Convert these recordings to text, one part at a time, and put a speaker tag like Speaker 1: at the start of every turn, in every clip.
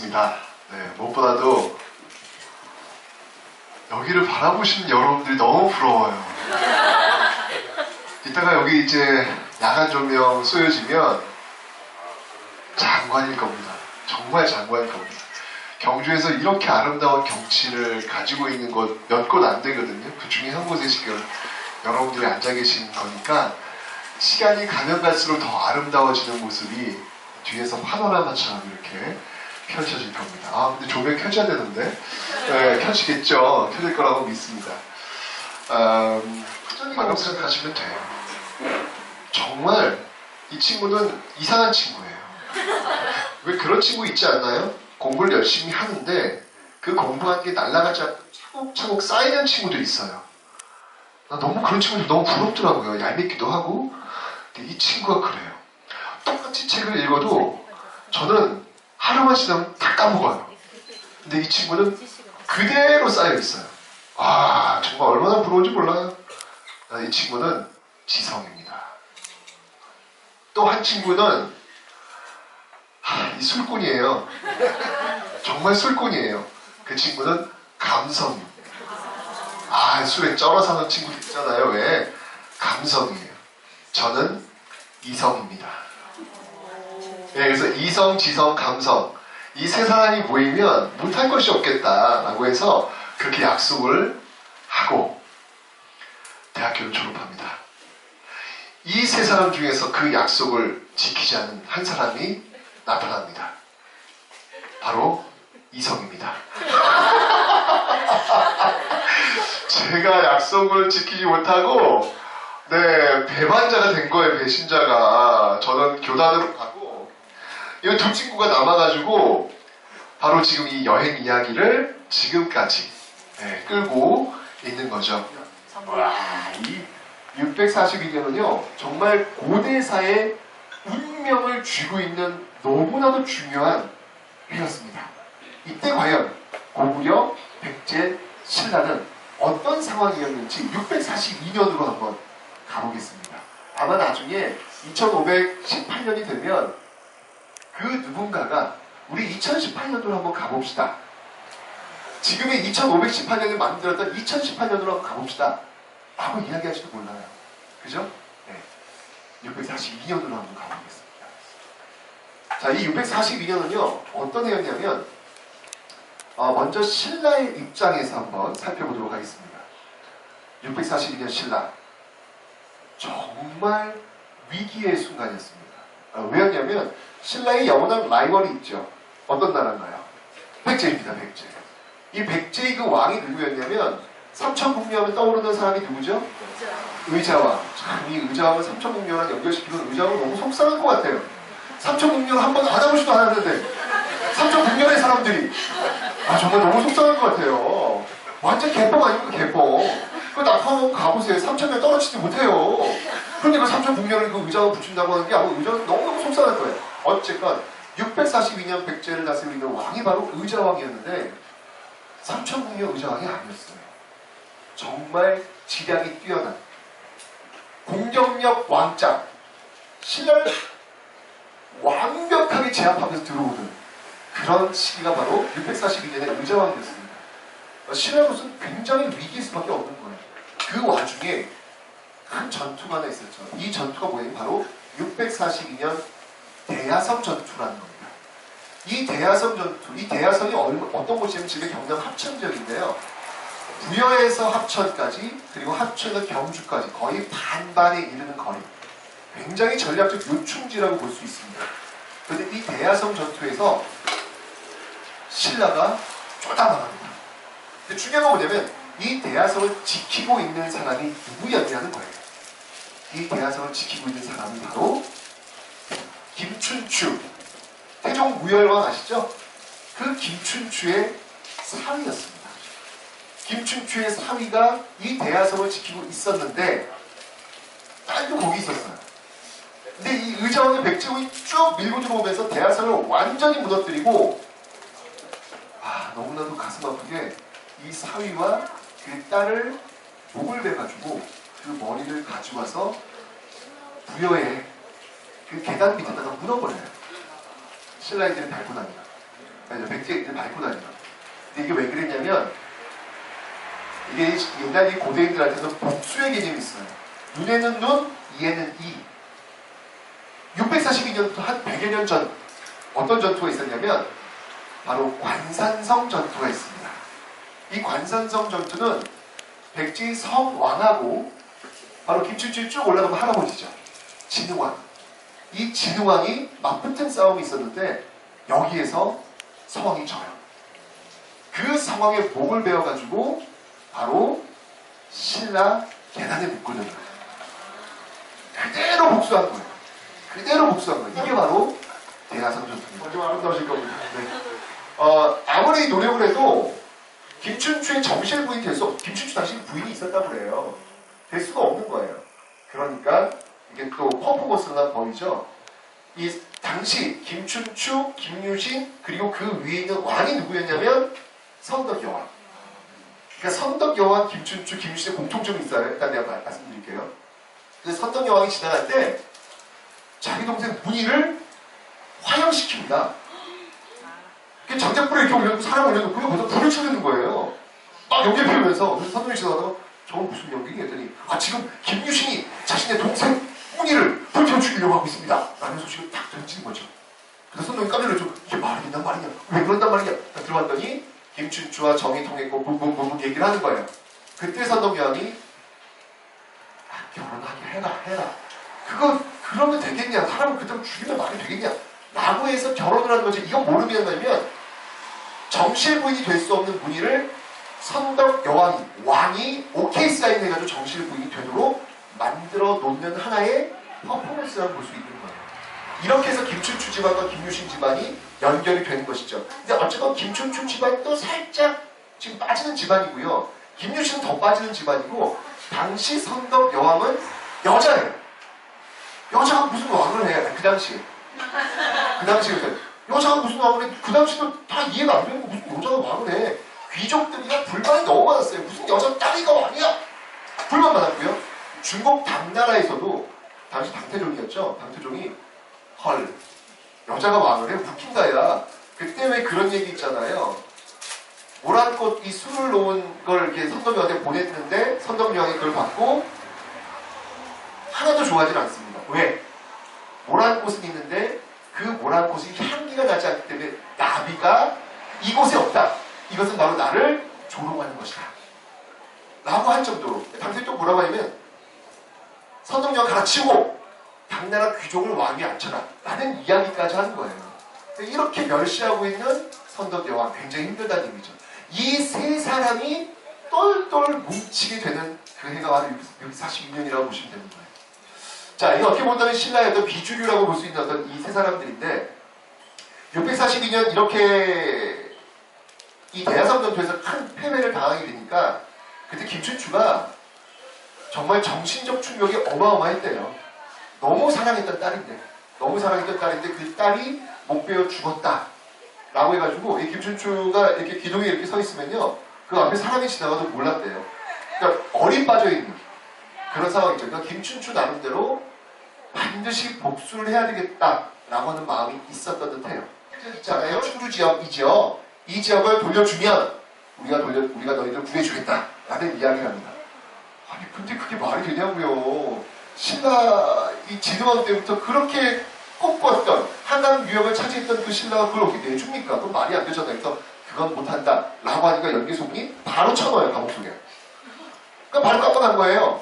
Speaker 1: 반갑습니다. 네, 무엇보다도 여기를 바라보시는 여러분들이 너무 부러워요. 이따가 여기 이제 야간 조명 쏘여지면 장관일 겁니다. 정말 장관일 겁니다. 경주에서 이렇게 아름다운 경치를 가지고 있는 곳 몇 곳 안 되거든요. 그 중에 한 곳에 지금 여러분들이 앉아 계신 거니까 시간이 가면 갈수록 더 아름다워지는 모습이 뒤에서 파노라마처럼 이렇게 펼쳐질 겁니다. 아, 근데 조명 켜져야 되는데. 네, 켜지겠죠. 켜질 거라고 믿습니다. 방금 생각하시면 돼요. 정말 이 친구는 이상한 친구예요. 왜 그런 친구 있지 않나요? 공부를 열심히 하는데 그 공부한 게 날아가지 않고 차곡차곡 쌓이는 친구들이 있어요. 나 너무 그런 친구들 너무 부럽더라고요. 얄밉기도 하고. 근데 이 친구가 그래요. 똑같이 책을 읽어도 저는 하루만 지나면 다 까먹어요. 근데 이 친구는 그대로 쌓여있어요. 아, 정말 얼마나 부러운지 몰라요. 이 친구는 지성입니다. 또 한 친구는 이 술꾼이에요. 정말 술꾼이에요. 그 친구는 감성입니다. 아, 술에 쩔어 사는 친구들 있잖아요. 왜? 감성이에요. 저는 이성입니다. 네, 그래서 이성, 지성, 감성 이 세 사람이 모이면 못할 것이 없겠다라고 해서 그렇게 약속을 하고 대학교를 졸업합니다. 이 세 사람 중에서 그 약속을 지키지 않은 한 사람이 나타납니다. 바로 이성입니다. 제가 약속을 지키지 못하고 배반자가 된 거예요. 배신자가. 저는 교단으로 가고 이 두 친구가 남아가지고 바로 지금 이 여행 이야기를 지금까지 끌고 있는 거죠. 와, 이 642년은요 정말 고대사의 운명을 쥐고 있는 너무나도 중요한 해였습니다. 이때 과연 고구려, 백제, 신라는 어떤 상황이었는지 642년으로 한번 가보겠습니다. 아마 나중에 2518년이 되면 그 누군가가 우리 2018년도로 한번 가봅시다. 지금의 2518년을 만들었던 2018년으로 한번 가봅시다. 라고 이야기할지도 몰라요. 그죠? 네. 642년으로 한번 가보겠습니다. 자, 이 642년은요, 어떤 해였냐면, 먼저 신라의 입장에서 한번 살펴보도록 하겠습니다. 642년 신라. 정말 위기의 순간이었습니다. 왜였냐면, 신라의 영원한 라이벌이 있죠. 어떤 나라인가요? 백제입니다, 백제. 이 백제의 그 왕이 누구였냐면, 삼천국녀하면 떠오르는 사람이 누구죠? 의자왕. 참, 이 의자왕을 삼천국녀랑 연결시키면 의자왕은 너무 속상할 것 같아요. 삼천국녀를 한 번 알아보지도 않았는데 삼천국녀의 사람들이 정말 너무 속상할 것 같아요. 완전 개뻥 아닙니까, 개뻥. 그 낙하산 가보세요. 3,000명 떨어지지 못해요. 그런데 그 삼천국녀를 그 의자왕을 붙인다고 하는 게 아마 의자왕은 너무 속상할 거예요. 어쨌건 642년 백제를 다스리는 왕이 바로 의자왕이었는데 삼천국녀 의자왕이 아니었어요. 정말 지략이 뛰어난 공격력 왕짱, 신라를 완벽하게 제압하면서 들어오는 그런 시기가 바로 642년의 의자왕이었습니다. 신라로서는 굉장히 위기일 수밖에 없는 거예요. 그 와중에 큰 전투가 하나 있었죠. 이 전투가 뭐예요? 바로 642년 대야성 전투라는 겁니다. 이 대야성 전투, 이 대야성이 어떤 곳이냐면 지금 경남 합천 지역인데요. 부여에서 합천까지 그리고 합천에서 경주까지 거의 반반에 이르는 거리. 굉장히 전략적 요충지라고 볼 수 있습니다. 그런데 이 대야성 전투에서 신라가 쫓아나갑니다. 근데 중요한 건 뭐냐면 이 대야성을 지키고 있는 사람이 누구였냐는 거예요. 이 대야성을 지키고 있는 사람이 바로 김춘추, 태종 무열왕 아시죠? 그 김춘추의 사위였습니다. 김춘추의 사위가 이 대야성을 지키고 있었는데 딸도 거기 있었어요. 근데 이 의자왕의 백제군이 쭉 밀고 들어오면서 대야성을 완전히 무너뜨리고 너무나도 가슴 아프게 이 사위와 그 딸을 목을 베가지고 그 머리를 가지고 와서 부여의 그 계단 밑에다가 묻어버려요. 신라인들이 밟고 나니까. 백제가 밟고 다니는. 근데 이게 왜 그랬냐면 이게 옛날 이 고대인들한테는 복수의 개념이 있어요. 눈에는 눈, 이에는 이. 642년부터 한 100여 년 전 어떤 전투가 있었냐면 바로 관산성 전투가 있습니다. 이 관산성 전투는 백제의 성왕하고 바로 김춘추 쭉 올라가면 할아버지죠. 진흥왕. 이 진흥왕이 맞붙은 싸움이 있었는데 여기에서 성왕이 져요. 그 상황에 목을 베어가지고 바로 신라 계단에 묶어놓은 거예요. 그대로 복수한 거예요. 그대로 복수한 거예요. 이게 바로 대하성 전투입니다. 좀 아름다우실 겁니다. 네. 아무리 노력을 해도 김춘추의 정실 부인이 될 수 없고 김춘추 당시 부인이 있었다고 그래요. 될 수가 없는 거예요. 그러니까 이게 또 퍼포먼스가 보이죠. 이 당시 김춘추, 김유신 그리고 그 위에 있는 왕이 누구였냐면 선덕여왕. 그러니까 선덕여왕, 김춘추, 김유신의 공통점이 있어요. 일단 내가 말씀드릴게요. 그 선덕여왕이 지나갈 때 자기 동생 문희를 화형시킵니다. 장작불에 이렇게 올려놓고 사람 올려놓고 거기서 불을 쳐내는 거예요. 막 연기 피우면서. 그래서 선동이 지나가다가 저건 무슨 연기니? 했더니 지금 김유신이 자신의 동생 문희를 불태워 죽이려고 하고 있습니다. 라는 소식을 딱 던지는 거죠. 그래서 선동이 깜짝 놀라서 이게 말이 된단 말이냐? 왜 그런단 말이냐? 딱 들어봤더니 김춘추와 정이 통했고 부부 얘기를 하는 거예요. 그때 선덕여왕이 결혼하게 해라. 그러면 되겠냐? 사람을 그대로 죽이면 말이 되겠냐? 라고 해서 결혼을 하는 거지. 이건 모르면 뭐냐면 정실 부인이 될 수 없는 문희를 선덕여왕이 왕이 오케이 사인해가지고 정실 부인이 되도록 만들어 놓는 하나의 퍼포먼스라고 볼 수 있는 거예요. 이렇게 해서 김춘추 집안과 김유신 집안이 연결이 되는 것이죠. 근데 어쨌건 김춘추 집안도 살짝 지금 빠지는 집안이고요. 김유신은 더 빠지는 집안이고 당시 선덕여왕은 여자예요. 여자가 무슨 왕을 해? 그 당시에. 여자가 무슨 왕을 해? 그 당시도 다 이해가 안 되는 거 무슨 여자가 왕을 해? 귀족들이랑 불만이 너무 많았어요. 무슨 여자 딸이가 왕이야? 불만 많았고요. 중국 당나라에서도 당시 당태종이었죠. 당태종이 헐 여자가 왕을 해? 웃긴다야. 그때 왜 그런 얘기 있잖아요. 모란꽃 이 술을 놓은 걸 이렇게 선덕여왕한테 보냈는데 선덕여왕이 그걸 받고 하나도 좋아하지 않습니다. 왜? 모란꽃은 있는데 그 모란꽃이 향기가 나지 않기 때문에 나비가 이곳에 없다. 이것은 바로 나를 조롱하는 것이다. 라고 할 정도로 당시 또 뭐라고 하냐면 선덕여왕 갈아치우고 당나라 귀족을 왕위에 앉혀라 라는 이야기까지 하는 거예요. 이렇게 멸시하고 있는 선덕여왕 굉장히 힘들다는 얘기죠. 이 세 사람이 똘똘 뭉치게 되는 그 해가 바로 642년이라고 보시면 되는 거예요. 자, 이거 어떻게 본다면 신라의 어떤 비주류라고 볼 수 있는 어떤 이 세 사람들인데 642년 이렇게 이 대하성 전투에서 큰 패배를 당하게 되니까 그때 김춘추가 정말 정신적 충격이 어마어마했대요. 너무 사랑했던 딸인데 그 딸이 못 베어 죽었다 라고 해가지고 이 김춘추가 이렇게 기둥에 이렇게 서 있으면요 그 앞에 사람이 지나가도 몰랐대요. 그러니까 어린 빠져있는 그런 상황이죠. 그러니까 김춘추 나름대로 반드시 복수를 해야 되겠다라고 하는 마음이 있었던 듯해요. 있잖아요. 충주 지역이죠. 이 지역을 돌려주면 우리가 너희들 구해주겠다라는 이야기를 합니다. 아니 근데 그게 말이 되냐고요. 신라 이 진흥왕 때부터 그렇게 꼽았던 한강 유역을 차지했던 그 신라가 그걸 어떻게 내줍니까? 그건 말이 안 되잖아요. 그래서 그건 못한다 라고 하니까 연개소군이 바로 쳐넣어요. 감옥 속에. 그러니까 바로 깜빡한 거예요.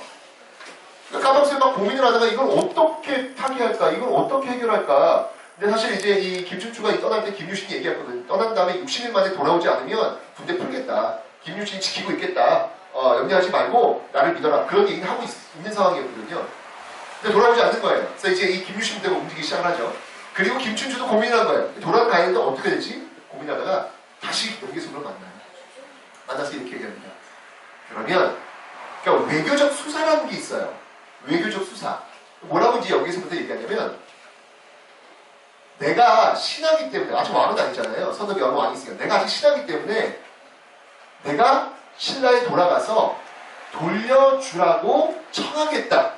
Speaker 1: 그러니까 까막스에 막 고민을 하다가 이걸 어떻게 타개할까? 이걸 어떻게 해결할까? 근데 사실 이제 이 김춘추가 떠날 때 김유신이 얘기했거든요. 떠난 다음에 60일 만에 돌아오지 않으면 군대 풀겠다. 김유신이 지키고 있겠다. 염려하지 말고 나를 믿어라. 그런 얘기를 하고 있는 상황이었거든요. 근데 돌아오지 않는 거예요. 그래서 이제 이 김유신 부대가 움직이기 시작을 하죠. 그리고 김춘추도 고민을 한 거예요. 돌아가야 하는데 어떻게 되지? 고민하다가 다시 연개소를 만나요. 만나서 이렇게 얘기합니다. 그러면 그러니까 외교적 수사라는 게 있어요. 외교적 수사. 뭐라고 이제 여기서부터 얘기하냐면 내가 신하기 때문에 아직 왕은 아니잖아요. 선덕여왕은 왕이 있으니까 내가 아직 신하기 때문에 내가 신라에 돌아가서 돌려주라고 청하겠다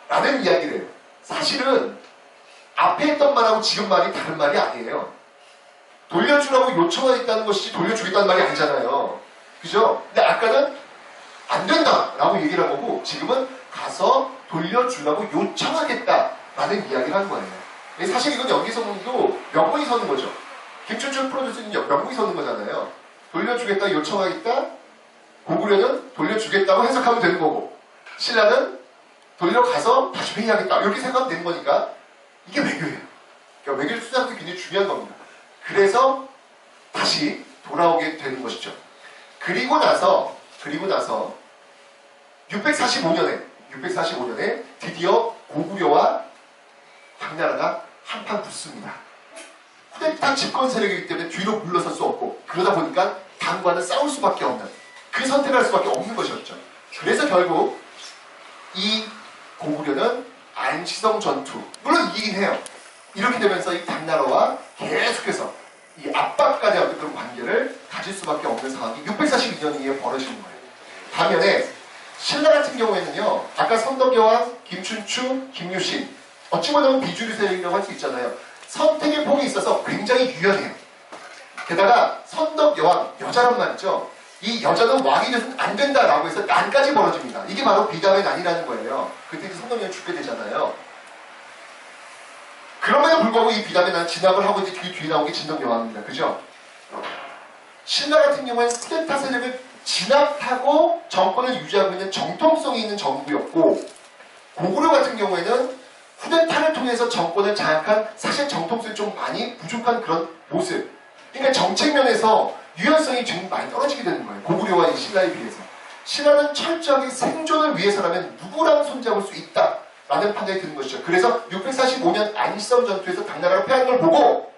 Speaker 1: 라는 이야기를 해요. 사실은 앞에 했던 말하고 지금 말이 다른 말이 아니에요. 돌려주라고 요청하겠다는 것이 돌려주겠다는 말이 아니잖아요. 그죠? 근데 아까는 안 된다라고 얘기를 한 거고 지금은 가서 돌려주라고 요청하겠다라는 이야기를 하는 거예요. 사실 이건 연기성도 명분이 서는 거죠. 김춘철 프로듀서는 명분이 서는 거잖아요. 돌려주겠다, 요청하겠다, 고구려는 돌려주겠다고 해석하면 되는 거고 신라는 돌려가서 다시 회의하겠다 이렇게 생각하면 되는 거니까 이게 외교예요. 그러니까 외교를 수사하는 게 굉장히 중요한 겁니다. 그래서 다시 돌아오게 되는 것이죠. 그리고 나서 645년에 드디어 고구려와 당나라가 한판 붙습니다. 쿠데타 집권 세력이기 때문에 뒤로 물러설 수 없고 그러다 보니까 당과는 싸울 수밖에 없는 그 선택을 할 수밖에 없는 것이었죠. 그래서 결국 이 고구려는 안시성 전투 물론 이기긴 해요. 이렇게 되면서 이 당나라와 계속해서 이 압박까지 하는 그런 관계를 가질 수밖에 없는 상황이 642년에 벌어지는 거예요. 반면에 신라 같은 경우에는요. 아까 선덕여왕, 김춘추, 김유신 어찌 보면 비주류 세력이라고 할 수 있잖아요. 선택의 폭이 있어서 굉장히 유연해요. 게다가 선덕여왕, 여자란 말이죠. 이 여자는 왕이 돼서는 안 된다라고 해서 난까지 벌어집니다. 이게 바로 비담의 난이라는 거예요. 그때 선덕여왕이 죽게 되잖아요. 그럼에도 불구하고 이 비담의 난 진압을 하고 이제 그 뒤에 나온 게 진덕여왕입니다. 그죠? 신라 같은 경우에는 쿠데타 세력을 진압하고 정권을 유지하고 있는 정통성이 있는 정부였고 고구려 같은 경우에는 쿠데타를 통해서 정권을 장악한 사실 정통성이 좀 많이 부족한 그런 모습. 그러니까 정책면에서 유연성이 좀 많이 떨어지게 되는 거예요. 고구려와 이 신라에 비해서. 신라는 철저하게 생존을 위해서라면 누구랑 손잡을 수 있다라는 판단이 드는 것이죠. 그래서 645년 안시성 전투에서 당나라가 패하는 걸 보고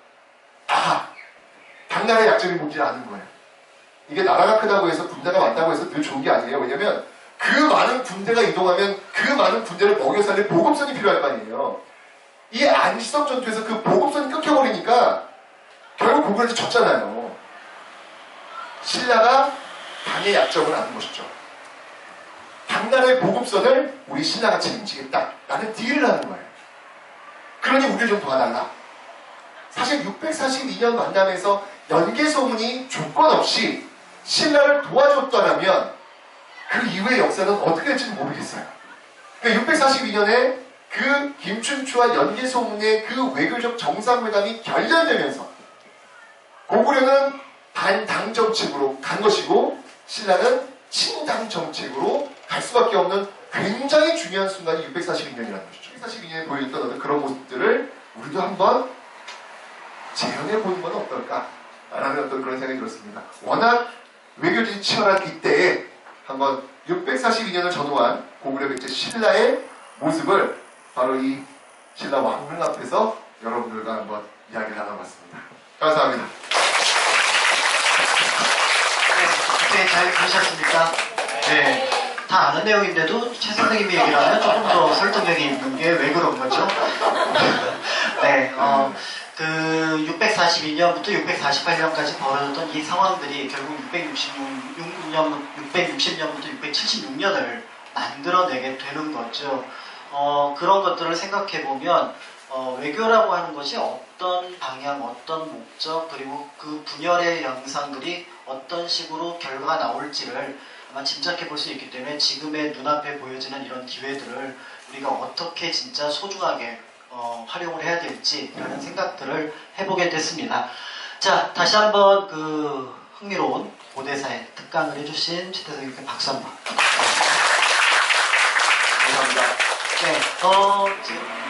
Speaker 1: 당나라의 약점이 뭔지 아는 거예요. 이게 나라가 크다고 해서 군대가 많다고 해서 늘 좋은 게 아니에요. 왜냐면 그 많은 군대가 이동하면 그 많은 군대를 먹여 살릴 보급선이 필요할 거 아니에요. 이 안시성 전투에서 그 보급선이 끊겨버리니까 결국 고구려한테 졌잖아요. 신라가 당의 약점을 아는 것이죠. 당나라의 보급선을 우리 신라가 책임지겠다라는 딜을 하는 거예요. 그러니 우리를 좀 도와달라. 사실 642년 만남에서 연개소문이 조건 없이 신라를 도와줬더라면 그 이후의 역사는 어떻게 될지는 모르겠어요. 그러니까 642년에 그 김춘추와 연개소문의 그 외교적 정상회담이 결렬되면서 고구려는 반당 정책으로 간 것이고 신라는 친당 정책으로 갈 수밖에 없는 굉장히 중요한 순간이 642년이라는 것이죠. 642년에 보여줬던 어떤 그런 모습들을 우리도 한번 재현해 보는 건 어떨까? 라는 어떤 그런 생각이 들었습니다. 워낙 외교적인 치열한 이때에 한번 642년을 전후한 고구려 백제 신라의 모습을 바로 이 신라 왕릉 앞에서 여러분들과 한번 이야기를 나눠봤습니다. 감사합니다.
Speaker 2: 네, 잘 들으셨습니까? 네. 다 아는 내용인데도 최 선생님이 얘기를 하면 조금 더 설득력이 있는 게 왜 그런 거죠? 네, 그 642년부터 648년까지 벌어졌던 이 상황들이 결국 660년부터 676년을 만들어내게 되는 거죠. 그런 것들을 생각해보면 외교라고 하는 것이 어떤 방향, 어떤 목적, 그리고 그 분열의 양상들이 어떤 식으로 결과가 나올지를 아마 짐작해 볼 수 있기 때문에 지금의 눈앞에 보여지는 이런 기회들을 우리가 어떻게 진짜 소중하게 활용을 해야 될지라는 생각들을 해보게 됐습니다. 자, 다시 한번 그 흥미로운 고대사에 특강을 해주신 최태 선생님께 박수 한번.
Speaker 1: 감사합니다.
Speaker 2: 네, 지금